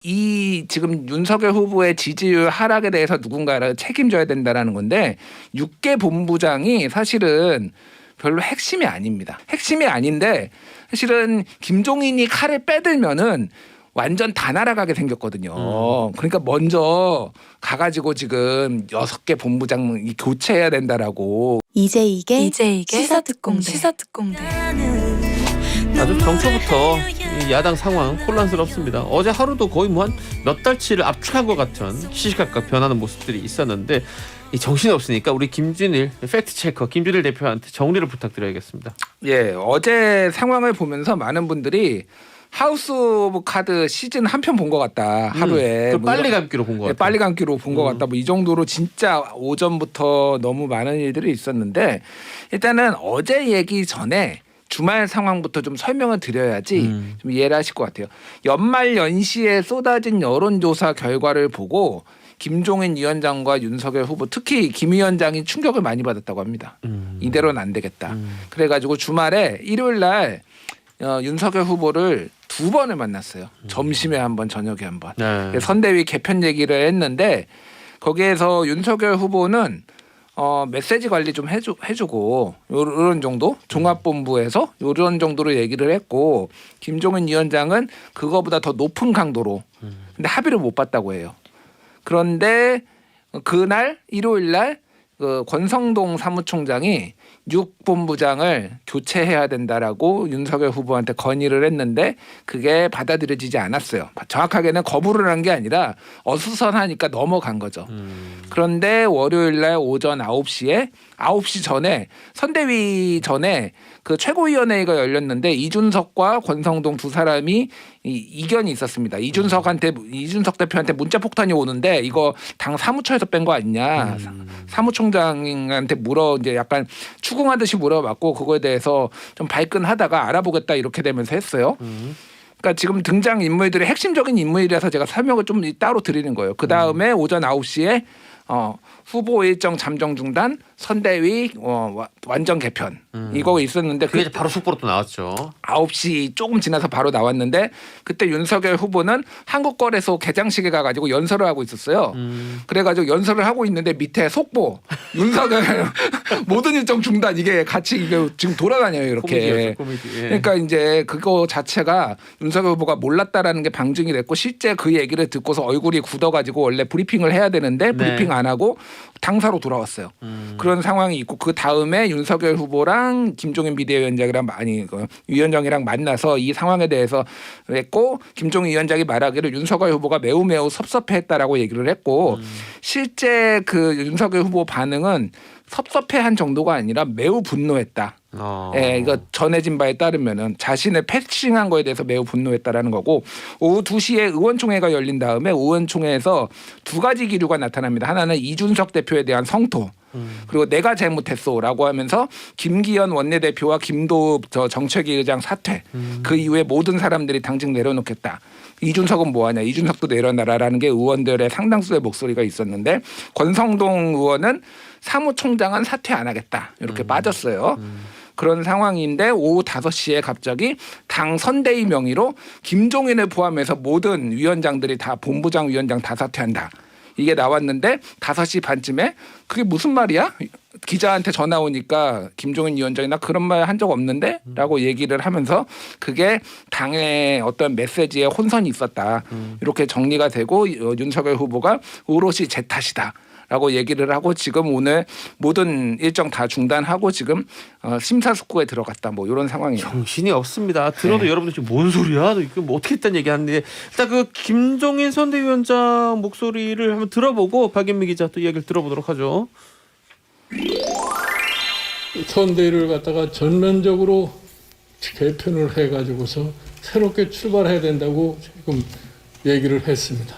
이 지금 윤석열 후보의 지지율 하락에 대해서 누군가를 책임져야 된다라는 건데 6개 본부장이 사실은 별로 핵심이 아닙니다. 핵심이 아닌데 사실은 김종인이 칼을 빼들면은 완전 다 날아가게 생겼거든요. 그러니까 먼저 가가지고 지금 6개 본부장 교체해야 된다라고. 이제 이게 시사특공대. 아주 정초부터 이 야당 상황 혼란스럽습니다. 어제 하루도 거의 뭐 한 몇 달치를 압축한 것 같은 시시각각 변하는 모습들이 있었는데 이 정신이 없으니까 우리 김준일 팩트체커 김준일 대표한테 정리를 부탁드려야겠습니다. 예, 어제 상황을 보면서 많은 분들이 하우스 오브 카드 시즌 한 편 본 것 같다. 하루에. 그 빨리 감기로 본 것 같다. 빨리 감기로 본 것 같다. 뭐 이 정도로 진짜 오전부터 너무 많은 일들이 있었는데 일단은 어제 얘기 전에 주말 상황부터 좀 설명을 드려야지 좀 이해를 하실 것 같아요. 연말 연시에 쏟아진 여론조사 결과를 보고 김종인 위원장과 윤석열 후보 특히 김 위원장이 충격을 많이 받았다고 합니다. 이대로는 안 되겠다. 그래가지고 주말에 일요일 날 윤석열 후보를 2번을 만났어요. 점심에 한 번, 저녁에 한 번. 네. 선대위 개편 얘기를 했는데 거기에서 윤석열 후보는 메시지 관리 좀 해주고 이런 정도 종합본부에서 이런 정도로 얘기를 했고 김종인 위원장은 그거보다 더 높은 강도로 근데 합의를 못 봤다고 해요. 그런데 그날 일요일 날 그 권성동 사무총장이 6본부장을 교체해야 된다라고 윤석열 후보한테 건의를 했는데 그게 받아들여지지 않았어요. 정확하게는 거부를 한 게 아니라 어수선하니까 넘어간 거죠. 그런데 월요일 날 오전 9시 전에 선대위 전에 그 최고위원회가 열렸는데 이준석과 권성동 두 사람이 이견이 있었습니다. 이준석 대표한테 문자 폭탄이 오는데 이거 당 사무처에서 뺀 거 아니냐. 사무총장한테 이제 약간 추궁하듯이 물어봤고 그거에 대해서 좀 발끈하다가 알아보겠다 이렇게 되면서 했어요. 그러니까 지금 등장 인물들의 핵심적인 인물이라서 제가 설명을 좀 따로 드리는 거예요. 그 다음에 오전 9시에 후보 일정 잠정 중단, 선대위 완전 개편 이거 있었는데 그게 바로 속보로 또 나왔죠. 9시 조금 지나서 바로 나왔는데 그때 윤석열 후보는 한국거래소 개장식에 가가지고 연설을 하고 있었어요. 그래가지고 연설을 하고 있는데 밑에 속보 윤석열 모든 일정 중단 이게 같이 이게 지금 돌아다녀요 이렇게. 코미디. 예. 그러니까 이제 그거 자체가 윤석열 후보가 몰랐다라는 게 방증이 됐고 실제 그 얘기를 듣고서 얼굴이 굳어가지고 원래 브리핑을 해야 되는데 브리핑 안 하고 당사로 돌아왔어요. 그런 상황이 있고 그 다음에 윤석열 후보랑 김종인 비대위원장이랑 위원장이랑 만나서 이 상황에 대해서 했고 김종인 위원장이 말하기를 윤석열 후보가 매우 섭섭해했다라고 얘기를 했고 실제 그 윤석열 후보 반응은 섭섭해한 정도가 아니라 매우 분노했다. 예, 이거 전해진 바에 따르면은 자신을 패싱한 거에 대해서 매우 분노했다라는 거고 오후 2시에 의원총회가 열린 다음에 의원총회에서 두 가지 기류가 나타납니다. 하나는 이준석 대표에 대한 성토. 그리고 내가 잘못했어라고 하면서 김기현 원내대표와 김도읍 정책위 의장 사퇴. 그 이후에 모든 사람들이 당직 내려놓겠다. 이준석은 뭐하냐. 이준석도 내려놔라라는 게 의원들의 상당수의 목소리가 있었는데 권성동 의원은 사무총장은 사퇴 안 하겠다. 이렇게 빠졌어요. 그런 상황인데 오후 5시에 갑자기 당 선대위 명의로 김종인을 포함해서 모든 위원장들이 다 본부장 위원장 다 사퇴한다. 이게 나왔는데 5시 반쯤에 그게 무슨 말이야? 기자한테 전화 오니까 김종인 위원장이 나 그런 말 한 적 없는데? 라고 얘기를 하면서 그게 당의 어떤 메시지에 혼선이 있었다. 이렇게 정리가 되고 윤석열 후보가 오롯이 제 탓이다. 라고 얘기를 하고 지금 오늘 모든 일정 다 중단하고 지금 심사숙고에 들어갔다. 뭐 이런 상황이에요. 정신이 없습니다. 들어도 네. 여러분들 지금 뭔 소리야? 이거 뭐 어떻게 했다는 얘기하는데 일단 그 김종인 선대위원장 목소리를 한번 들어보고 박연미 기자 또 이야기를 들어보도록 하죠. 선대위를 갖다가 전면적으로 개편을 해가지고서 새롭게 출발해야 된다고 지금 얘기를 했습니다.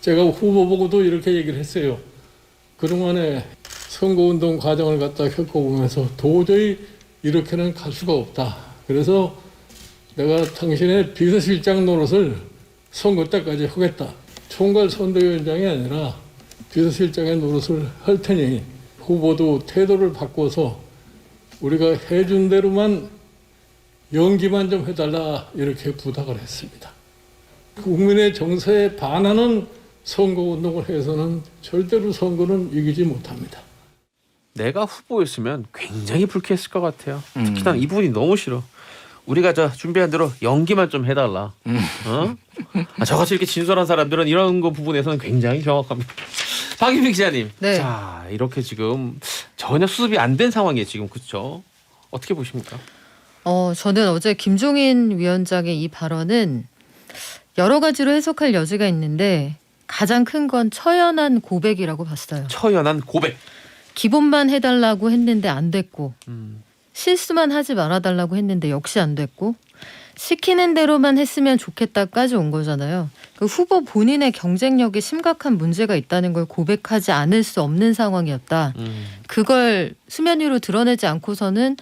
제가 후보 보고도 이렇게 얘기를 했어요. 그동안에 선거운동 과정을 갖다 겪어보면서 도저히 이렇게는 갈 수가 없다. 그래서 내가 당신의 비서실장 노릇을 선거 때까지 하겠다. 총괄 선대위원장이 아니라 비서실장의 노릇을 할 테니 후보도 태도를 바꿔서 우리가 해준 대로만 연기만 좀 해달라 이렇게 부탁을 했습니다. 국민의 정서에 반하는 선거운동을 해서는 절대로 선거는 이기지 못합니다. 내가 후보였으면 굉장히 불쾌했을 것 같아요. 특히 난 이 부분이 너무 싫어. 우리가 저 준비한 대로 연기만 좀 해달라. 어? 저같이 이렇게 진솔한 사람들은 이런 거 부분에서는 굉장히 정확합니다. 박유미 기자님. 네. 자, 이렇게 지금 전혀 수습이 안 된 상황이에요. 지금 그렇죠? 어떻게 보십니까? 저는 어제 김종인 위원장의 이 발언은 여러 가지로 해석할 여지가 있는데 가장 큰 건 처연한 고백이라고 봤어요. 처연한 고백. 기본만 해달라고 했는데 안 됐고 음. 실수만 하지 말아달라고 했는데 역시 안 됐고 시키는 대로만 했으면 좋겠다까지 온 거잖아요. 그 후보 본인의 경쟁력에 심각한 문제가 있다는 걸 고백하지 않을 수 없는 상황이었다. 그걸 수면 위로 드러내지 않고서는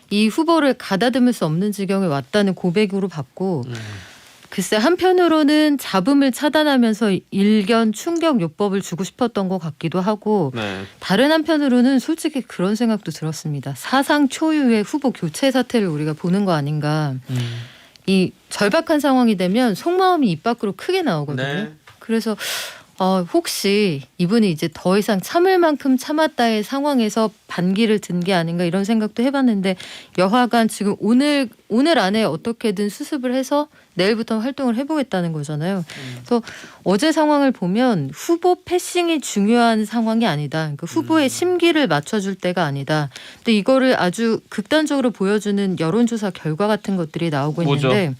이 후보를 가다듬을 수 없는 지경에 왔다는 고백으로 봤고 글쎄 한편으로는 잡음을 차단하면서 일견 충격 요법을 주고 싶었던 것 같기도 하고 네. 다른 한편으로는 솔직히 그런 생각도 들었습니다. 사상 초유의 후보 교체 사태를 우리가 보는 거 아닌가. 이 절박한 상황이 되면 속마음이 입 밖으로 크게 나오거든요. 네. 그래서 혹시 이분이 이제 더 이상 참을 만큼 참았다의 상황에서 반기를 든 게 아닌가 이런 생각도 해봤는데 여하간 지금 오늘 안에 어떻게든 수습을 해서 내일부터 활동을 해보겠다는 거잖아요. 그래서 어제 상황을 보면 후보 패싱이 중요한 상황이 아니다. 그러니까 후보의 심기를 맞춰줄 때가 아니다. 근데 이거를 아주 극단적으로 보여주는 여론조사 결과 같은 것들이 나오고 뭐죠? 있는데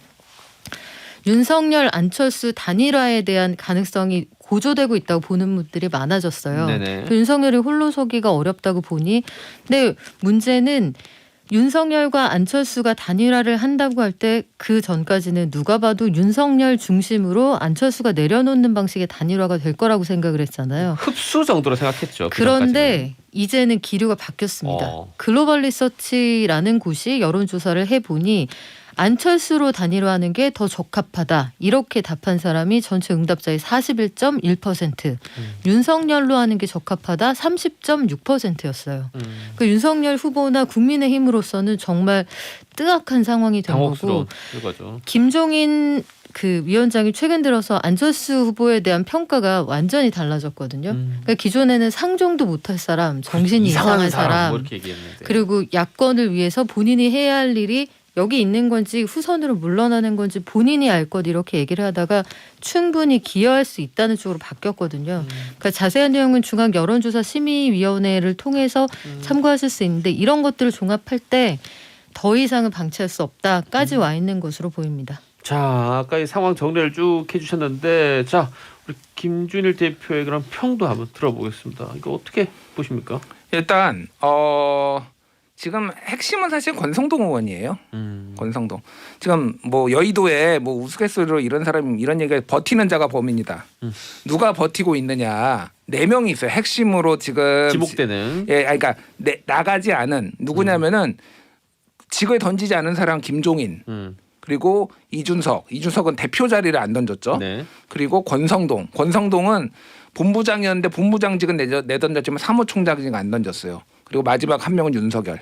윤석열, 안철수 단일화에 대한 가능성이 고조되고 있다고 보는 분들이 많아졌어요. 네네. 윤석열이 홀로 서기가 어렵다고 보니 근데 문제는 윤석열과 안철수가 단일화를 한다고 할 때 그 전까지는 누가 봐도 윤석열 중심으로 안철수가 내려놓는 방식의 단일화가 될 거라고 생각을 했잖아요. 흡수 정도로 생각했죠. 그 그런데 이제는 기류가 바뀌었습니다. 글로벌 리서치라는 곳이 여론조사를 해보니 안철수로 단일화하는 게 더 적합하다. 이렇게 답한 사람이 전체 응답자의 41.1%. 윤석열로 하는 게 적합하다. 30.6%였어요. 그 윤석열 후보나 국민의힘으로서는 정말 뜨악한 상황이 된 거고. 거죠. 김종인 그 위원장이 최근 들어서 안철수 후보에 대한 평가가 완전히 달라졌거든요. 그러니까 기존에는 상종도 못할 사람, 정신이 이상한 사람, 뭐 이렇게 얘기했는데. 그리고 야권을 위해서 본인이 해야 할 일이 여기 있는 건지 후선으로 물러나는 건지 본인이 알 것 이렇게 얘기를 하다가 충분히 기여할 수 있다는 쪽으로 바뀌었거든요. 그러니까 자세한 내용은 중앙여론조사심의위원회를 통해서 참고하실 수 있는데 이런 것들을 종합할 때 더 이상은 방치할 수 없다까지 와 있는 것으로 보입니다. 자, 아까 이 상황 정리를 쭉 해주셨는데 자, 우리 김준일 대표의 그런 평도 한번 들어보겠습니다. 이거 어떻게 보십니까? 일단 지금 핵심은 사실 권성동 의원이에요. 권성동. 지금 뭐 여의도에 뭐 우스갯소리로 이런 사람이 이런 얘기가 버티는 자가 범인이다. 누가 버티고 있느냐. 4명이 있어요. 핵심으로 지금 지목되는. 예, 그러니까 나가지 않은 누구냐면은 직을 던지지 않은 사람 김종인. 그리고 이준석은 대표 자리를 안 던졌죠. 네. 그리고 권성동은 본부장이었는데 본부장직은 내던졌지만 사무총장직 안 던졌어요. 그리고 마지막 한 명은 윤석열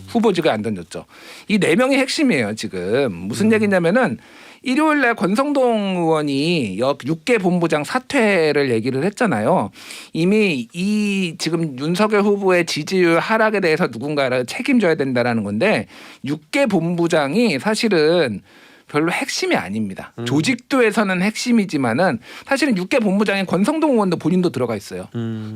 후보직을 안 던졌죠. 이 4명이 핵심이에요. 지금 무슨 얘기냐면은 일요일 날 권성동 의원이 6개 본부장 사퇴를 얘기를 했잖아요. 이미 이 지금 윤석열 후보의 지지율 하락에 대해서 누군가를 책임져야 된다라는 건데 6개 본부장이 사실은 별로 핵심이 아닙니다. 조직도에서는 핵심이지만은 사실은 6개 본부장인 권성동 의원도 본인도 들어가 있어요.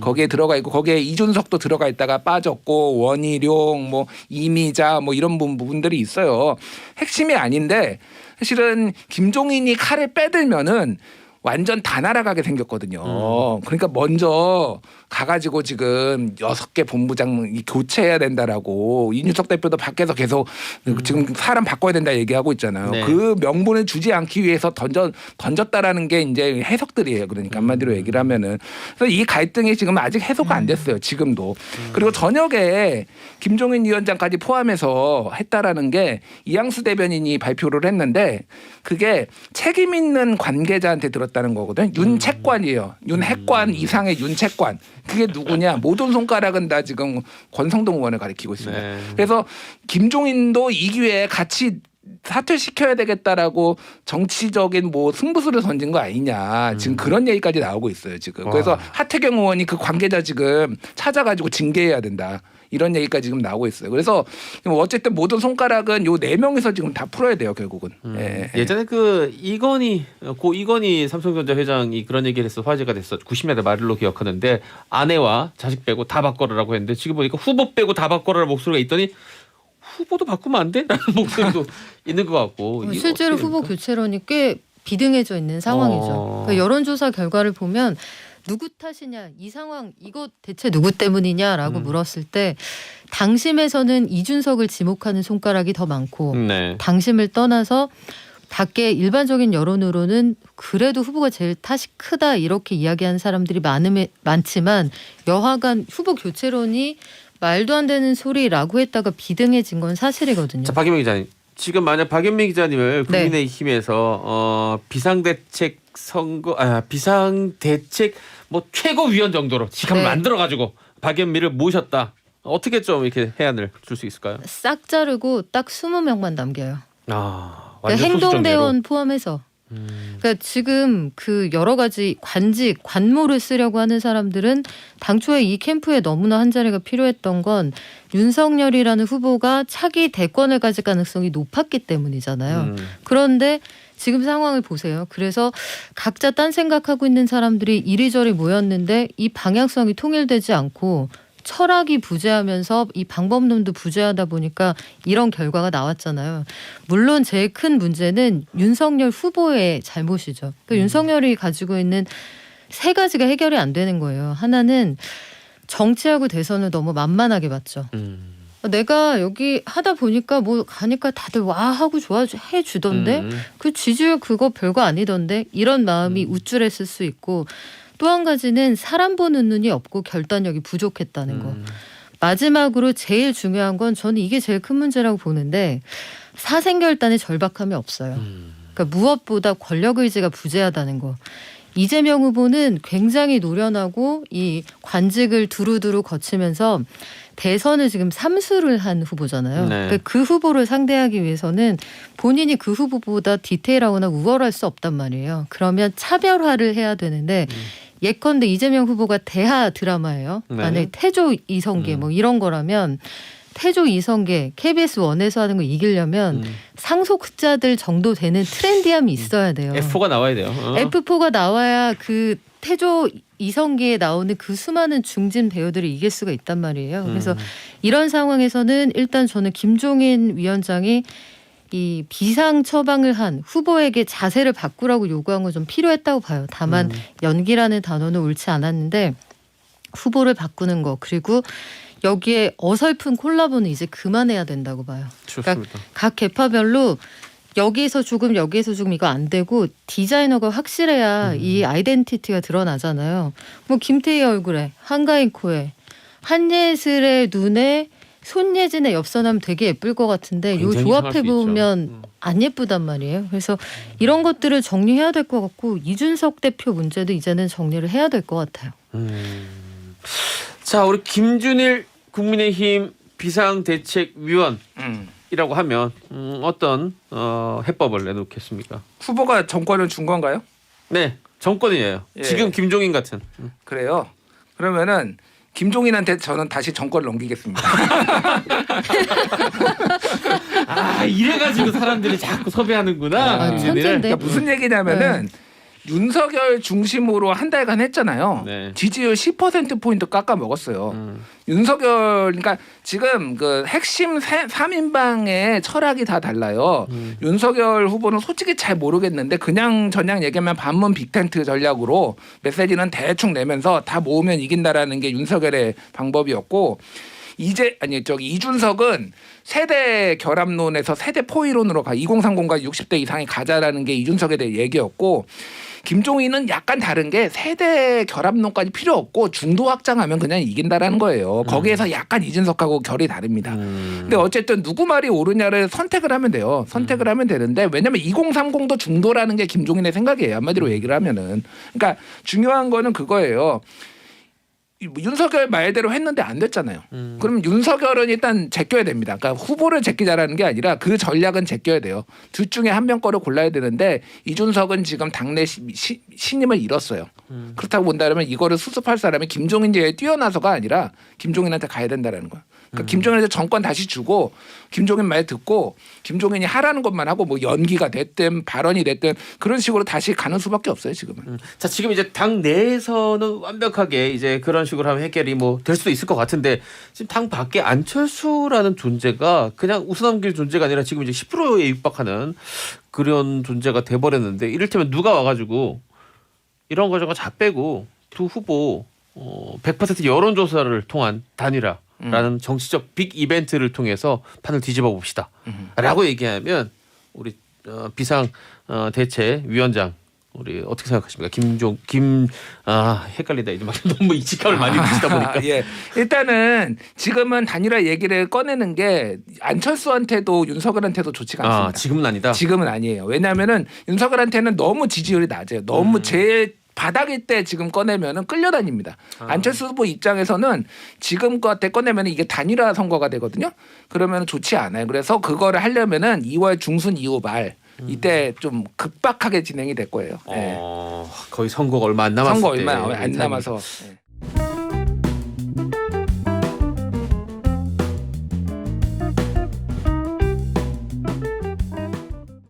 거기에 들어가 있고 거기에 이준석도 들어가 있다가 빠졌고 원희룡 뭐 이미자 뭐 이런 부분들이 있어요. 핵심이 아닌데 사실은 김종인이 칼을 빼들면은 완전 다 날아가게 생겼거든요. 그러니까 먼저 가가지고 지금 6개 본부장 교체해야 된다라고 이준석 대표도 밖에서 계속 지금 사람 바꿔야 된다 얘기하고 있잖아요. 네. 그 명분을 주지 않기 위해서 던졌다라는 게 이제 해석들이에요. 그러니까 한마디로 얘기를 하면은 그래서 이 갈등이 지금 아직 해소가 안 됐어요. 지금도. 그리고 저녁에 김종인 위원장까지 포함해서 했다라는 게 이양수 대변인이 발표를 했는데 그게 책임 있는 관계자한테 들었다는 거거든. 윤채관이에요. 윤핵관 이상의 윤채관. 그게 누구냐? 모든 손가락은 다 지금 권성동 의원을 가리키고 있습니다. 네. 그래서 김종인도 이 기회에 같이 사퇴시켜야 되겠다라고 정치적인 뭐 승부수를 던진 거 아니냐. 지금 그런 얘기까지 나오고 있어요. 지금. 그래서 와. 하태경 의원이 그 관계자 지금 찾아가지고 징계해야 된다. 이런 얘기까지 지금 나오고 있어요. 그래서 어쨌든 모든 손가락은 요 4명에서 지금 다 풀어야 돼요. 결국은. 예. 예전에 고 이건희 삼성전자 회장이 그런 얘기를 해서 화제가 됐어. 90년대 말로 기억하는데 아내와 자식 빼고 다 바꿔라라고 했는데 지금 보니까 후보 빼고 다 바꿔라 목소리가 있더니 후보도 바꾸면 안 돼? 라는 목소리도 있는 것 같고. 이거 실제로 어떻게 후보 됩니까? 교체론이 꽤 비등해져 있는 상황이죠. 그러니까 여론조사 결과를 보면 누구 탓이냐, 이 상황 이거 대체 누구 때문이냐라고 물었을 때 당심에서는 이준석을 지목하는 손가락이 더 많고 네. 당심을 떠나서 밖에 일반적인 여론으로는 그래도 후보가 제일 탓이 크다 이렇게 이야기하는 사람들이 많지만 여하간 후보 교체론이 말도 안 되는 소리라고 했다가 비등해진 건 사실이거든요. 자, 박연미 기자님. 지금 만약 박연미 기자님을 네. 국민의힘에서 비상대책 뭐 최고위원 정도로 지금 네. 만들어 가지고 박연미를 모셨다. 어떻게 좀 이렇게 해안을 줄 수 있을까요? 싹 자르고 딱 20명만 남겨요. 아, 그러니까 완전 행동대원 포함해서. 그러니까 지금 그 여러 가지 관직, 관모를 쓰려고 하는 사람들은 당초에 이 캠프에 너무나 한 자리가 필요했던 건 윤석열이라는 후보가 차기 대권을 가질 가능성이 높았기 때문이잖아요. 그런데 지금 상황을 보세요. 그래서 각자 딴 생각하고 있는 사람들이 이리저리 모였는데 이 방향성이 통일되지 않고 철학이 부재하면서 이 방법론도 부재하다 보니까 이런 결과가 나왔잖아요. 물론 제일 큰 문제는 윤석열 후보의 잘못이죠. 그러니까 윤석열이 가지고 있는 3가지가 해결이 안 되는 거예요. 하나는 정치하고 대선을 너무 만만하게 봤죠. 내가 여기 하다 보니까 뭐 가니까 다들 와 하고 좋아해 주던데 그 지지율 그거 별거 아니던데 이런 마음이 우쭐했을 수 있고 또 한 가지는 사람 보는 눈이 없고 결단력이 부족했다는 거. 마지막으로 제일 중요한 건 저는 이게 제일 큰 문제라고 보는데 사생결단의 절박함이 없어요. 그러니까 무엇보다 권력 의지가 부재하다는 거. 이재명 후보는 굉장히 노련하고 이 관직을 두루두루 거치면서 대선을 지금 3수를 한 후보잖아요. 네. 그러니까 그 후보를 상대하기 위해서는 본인이 그 후보보다 디테일하거나 우월할 수 없단 말이에요. 그러면 차별화를 해야 되는데 예컨대 이재명 후보가 대하 드라마예요. 네. 만약에 태조 이성계 뭐 이런 거라면 태조 이성계 KBS 1에서 하는 거 이기려면 상속자들 정도 되는 트렌디함이 있어야 돼요. F4가 나와야 돼요. F4가 나와야 그 태조 이성계에 나오는 그 수많은 중진 배우들을 이길 수가 있단 말이에요. 그래서 이런 상황에서는 일단 저는 김종인 위원장이 이 비상 처방을 한 후보에게 자세를 바꾸라고 요구한 건 좀 필요했다고 봐요. 다만 연기라는 단어는 옳지 않았는데 후보를 바꾸는 거 그리고 여기에 어설픈 콜라보는 이제 그만해야 된다고 봐요. 좋습니다. 각 계파별로 여기에서 조금 여기에서 조금 이거 안 되고 디자이너가 확실해야 이 아이덴티티가 드러나잖아요. 뭐 김태희 얼굴에 한가인 코에 한예슬의 눈에 손예진의 엽선하면 되게 예쁠 것 같은데 요 굉장히 조합해 이상할 수 보면 안 예쁘단 말이에요. 그래서 이런 것들을 정리해야 될 것 같고 이준석 대표 문제도 이제는 정리를 해야 될 것 같아요. 자, 우리 김준일 국민의힘 비상대책위원이라고 하면 어떤 해법을 내놓겠습니까? 후보가 정권을 준 건가요? 네, 정권이에요. 예. 지금 김종인 같은. 그래요. 그러면은 김종인한테 저는 다시 정권을 넘기겠습니다. 아, 이래가지고 사람들이 자꾸 섭외하는구나. 아, 김준일을. 천재인데. 그러니까 무슨 얘기냐면은 윤석열 중심으로 한 달간 했잖아요. 네. 지지율 10%포인트 깎아 먹었어요. 윤석열 그러니까 지금 그 핵심 3인방의 철학이 다 달라요. 윤석열 후보는 솔직히 잘 모르겠는데 그냥 전향 얘기하면 반문 빅텐트 전략으로 메시지는 대충 내면서 다 모으면 이긴다라는 게 윤석열의 방법이었고 이준석은 세대 결합론에서 세대 포위론으로 2030과 60대 이상이 가자라는 게 이준석에 대해 얘기였고 김종인은 약간 다른 게 세대 결합론까지 필요 없고 중도 확장하면 그냥 이긴다라는 거예요. 거기에서 약간 이준석하고 결이 다릅니다. 근데 어쨌든 누구 말이 옳으냐를 선택을 하면 돼요. 선택을 하면 되는데 왜냐하면 2030도 중도라는 게 김종인의 생각이에요. 한마디로 얘기를 하면은. 그러니까 중요한 거는 그거예요. 2030도 중도라는 게 김종인의 생각이에요. 한마디로 얘기를 하면은. 그러니까 중요한 거는 그거예요. 2030도 중도라는 게 김종인의 생각이에요. 한마디로 얘기를 하면은. 그러니까 중요한 거는 그거예요. 윤석열 말대로 했는데 안 됐잖아요. 그럼 윤석열은 일단 제껴야 됩니다. 그러니까 후보를 제끼자라는 게 아니라 그 전략은 제껴야 돼요. 둘 중에 한 명 거를 골라야 되는데 이준석은 지금 당내 신임을 잃었어요. 그렇다고 본다면 이거를 수습할 사람이 김종인제에 뛰어나서가 아니라 김종인한테 가야 된다라는 거야. 그러니까 김종인한테 정권 다시 주고 김종인 말 듣고 김종인이 하라는 것만 하고 뭐 연기가 됐든 발언이 됐든 그런 식으로 다시 가는 수밖에 없어요 지금은. 자 지금 이제 당 내에서는 완벽하게 이제 그런 식으로 하면 해결이 뭐 될 수도 있을 것 같은데 지금 당 밖에 안철수라는 존재가 그냥 웃어넘길 존재가 아니라 지금 이제 10%에 육박하는 그런 존재가 돼버렸는데 이를테면 누가 와가지고 이런 거 저거 다 빼고 두 후보 100% 여론조사를 통한 단일화라는 정치적 빅 이벤트를 통해서 판을 뒤집어 봅시다. 라고 얘기하면 우리 비상 대체 위원장 우리 어떻게 생각하십니까? 헷갈린다. 이제 막 너무 이직감을 많이 드시다 보니까. 예. 일단은 지금은 단일화 얘기를 꺼내는 게 안철수한테도 윤석열한테도 좋지가 않습니다. 지금은 아니다. 지금은 아니에요. 왜냐하면은 윤석열한테는 너무 지지율이 낮아요. 너무 제일 바닥일 때 지금 꺼내면은 끌려다닙니다. 안철수 후보 입장에서는 지금 것 때 꺼내면은 이게 단일화 선거가 되거든요. 그러면 좋지 않아요. 그래서 그거를 하려면은 2월 중순 이후 말 이때 좀 급박하게 진행이 될 거예요. 네. 거의 선거가 얼마 안 남았을 선거 때. 얼마 안 남아서. 네.